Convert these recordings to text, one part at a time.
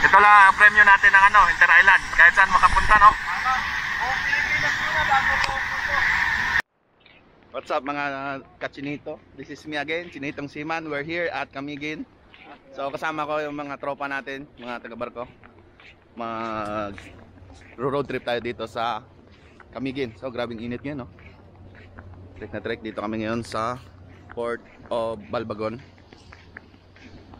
Ito lang ang premyo natin ng ano, Inter Island. Kahit saan makapunta, no? What's up mga kachinito? This is me again, Chinitong Seaman. We're here at Camiguin. So kasama ko yung mga tropa natin, mga taga-barko. Mag road trip tayo dito sa Camiguin. So grabing init ngayon, no? Trek na trek dito kami ngayon sa Port of Balbagon.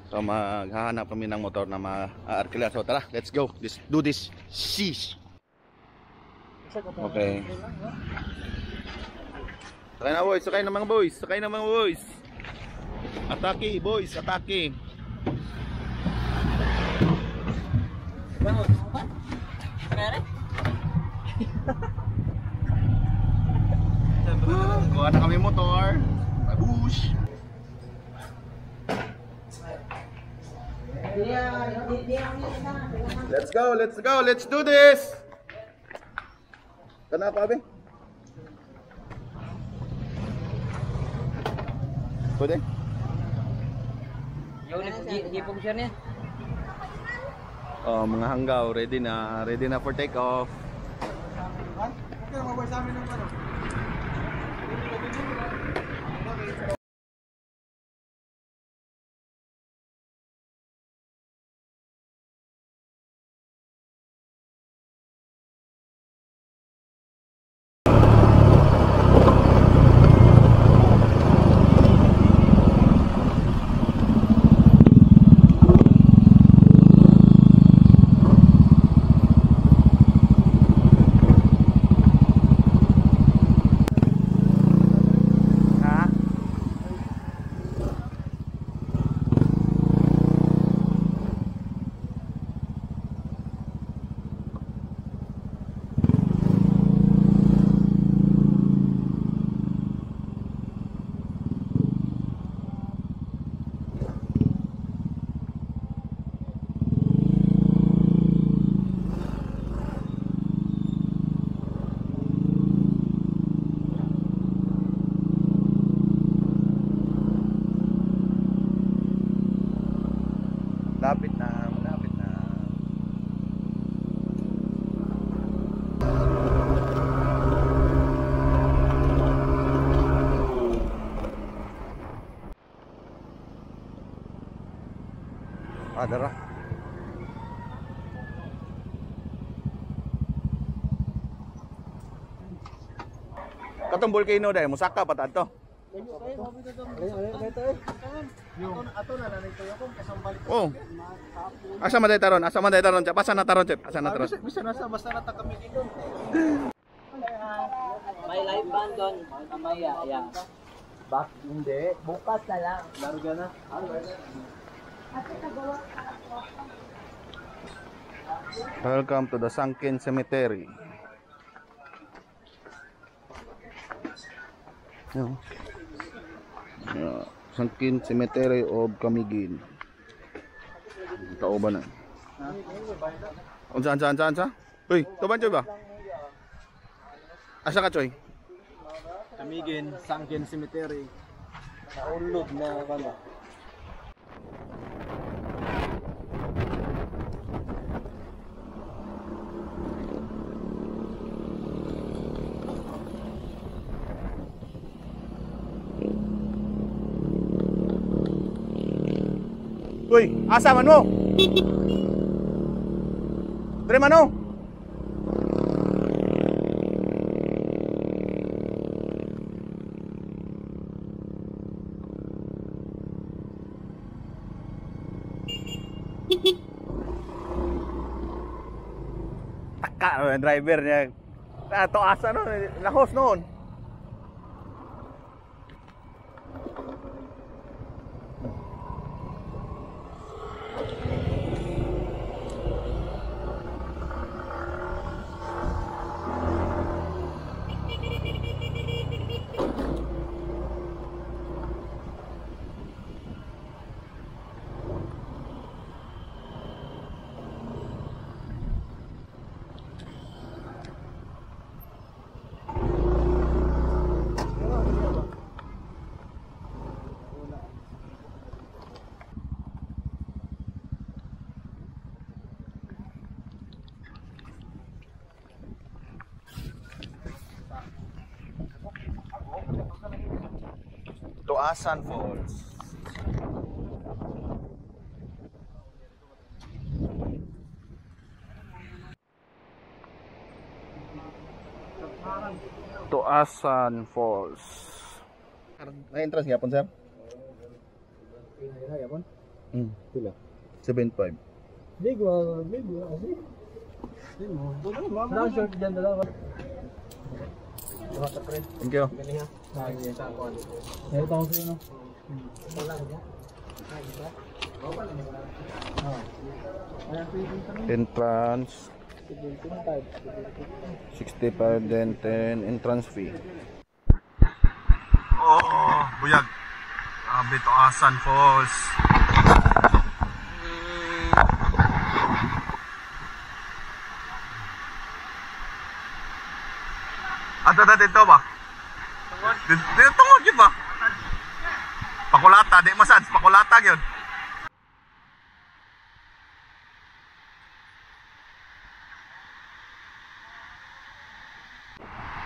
So maghahanap kami ng motor na ma-arkila. So tara, let's go. Do this. Sheesh. Okay. Sakay na boys, sakay na mga boys, sakay na mga boys. Atake boys, atake. Kuha na kami motor. Babush. Let's go, let's go, let's do this. Kenapa Abi? Pwede? Yung function niya. Oh, mga hanggaw ready na for take off. Okay, mabay sa amin ng ano. Malapit na. Dara. Katong volcano dai, musaka pa tanto. Oh. Asa man taron? Asa man taron? Asa na taron, Chef? Asa na taron? Bisa nasa basta na kami dito. May live band doon. Mamaya, ayan. Bak hindi. Bukas na lang. Larga na. Welcome to the Sunken Cemetery. Sunken Cemetery of Camiguin. Tao ba na? Unsa? Uy, tuban Choy ba? Asa ka Choy? Camiguin, Sunken Cemetery. Naulog na wala. Uy, asa man mo? Dre man no? Taka ang driver niya. To asa no, lahos noon. Tuasan Falls. Tuasan Falls. May entrance yapon, sir? Yapon? Pila? 7.5. Bigo kasi. Doon short diyan dalawa. Thank you. Meron tao sa'yo, no? Entrance 65 then 10 entrance fee. Oh, buyag. Grabe, Tuasan Falls. Ato dito ba? Dito tungod yun ba? Pakulata, di massage, pakulata yun.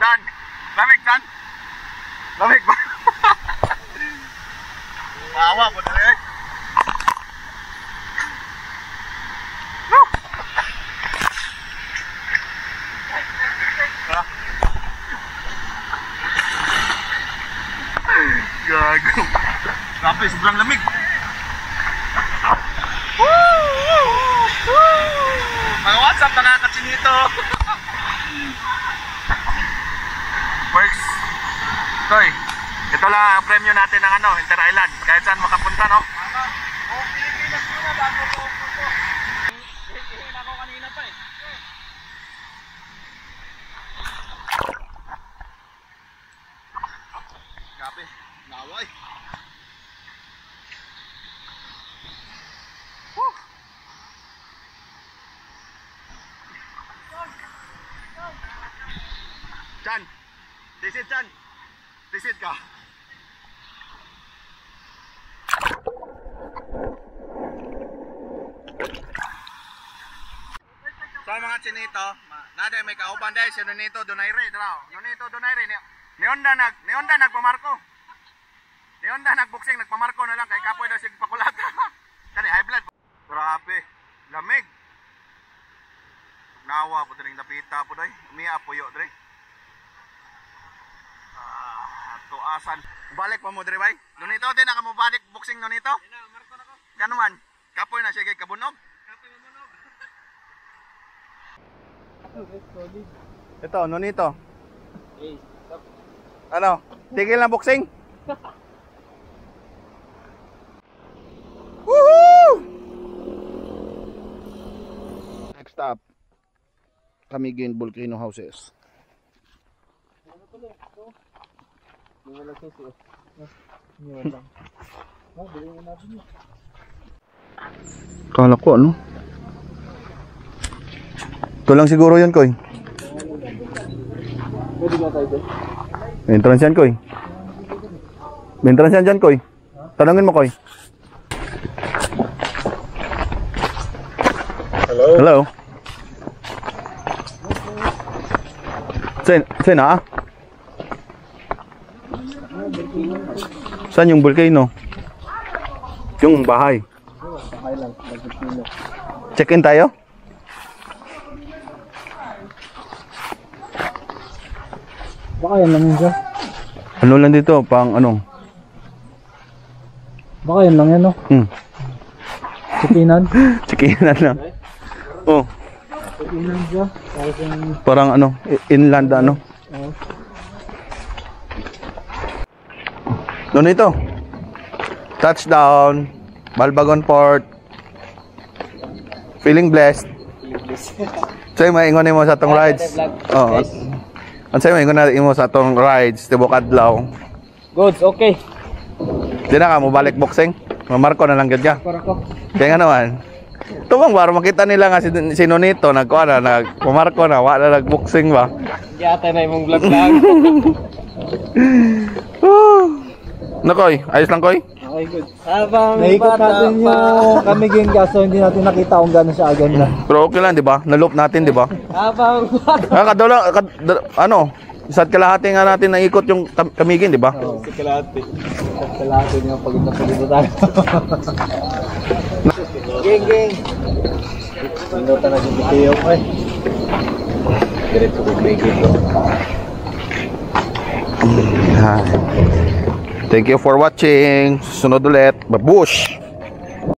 Dan, lamig Dan. Lamig ba? Awa po na rin. Gago. Grabe, sobrang lamig. Mga WhatsApp na nakakatsinito. Works. Toy, ito lang ang premyo natin ng ano, Inter Island. Kahit saan makapunta, no? Oh, Pilipinas muna bago po. Hihin ako kanina pa eh. Grabe, naway. Chan, disit Chan. Disit ka. So mga chinito, naday may kauban dahil si Nonito Donaire, Nonito Donaire, ni Honda nagpamarko. Ni Honda nagboxing, nagpamarko na lang kay kapoy daw sig pakulata. Kani high blood. Grabe, lamig. Nawa po tining napita po doy. Umiya puyo dre. Tuasan. Balik pa mo dre bay. Nonito din naka mo balik boxing Nonito. Marko nako. Kano man? Kapoy na sige kabunog. Kapoy mamunog. Ito, Nonito. Ano? Tigil na boxing? Woohoo! Next stop, Camiguin Volcano Houses. Kala ko ano? Ito lang siguro yun, Koy. Pwede nga tayo doon. May entrance yan, Koy. May entrance yan dyan, Koy. Tanungin mo, Koy. Hello? Hello? Saan na? Saan yung volcano? Yung bahay. Bahay lang, volcano. Check-in tayo? Baka yan lang yun siya. Ano lang dito? Pang ano? Baka yan lang yan, no? Chikinan. Chikinan lang. Oh, Chikinan siya. parang ano, inland ano. Doon ito. Touchdown. Balbagon Port. Feeling blessed. Sa'yo maingon mo sa atong rides. Oh. Ang sa'yo maingon mo sa atong rides. Tibok adlaw. Good, okay. Di na ka mo balik boxing. Mamarko na lang gud ka. Para ko. Kaya nga naman. Tumang para makita nila nga si Nonito nagkuha na, nagpumarko na, wala nag-boxing ba? Hindi ata na yung vlog lang. Nakoy, ayos lang Koy? Okay, good. Habang Naikot natin yung Camiguin kaso hindi natin nakita kung gano'n siya aganda. Pero okay lang, di ba? Na-loop natin, di ba? Habang Ano, Isa't kalahati nga natin naikot yung Camiguin, di ba? Oo. Kalahati. Kalahati niya pag napagito tayo. Geng, geng. Minuta na si Tio ko eh. Diretso ko Camiguin ko. Thank you for watching. Sunod ulit. Babush!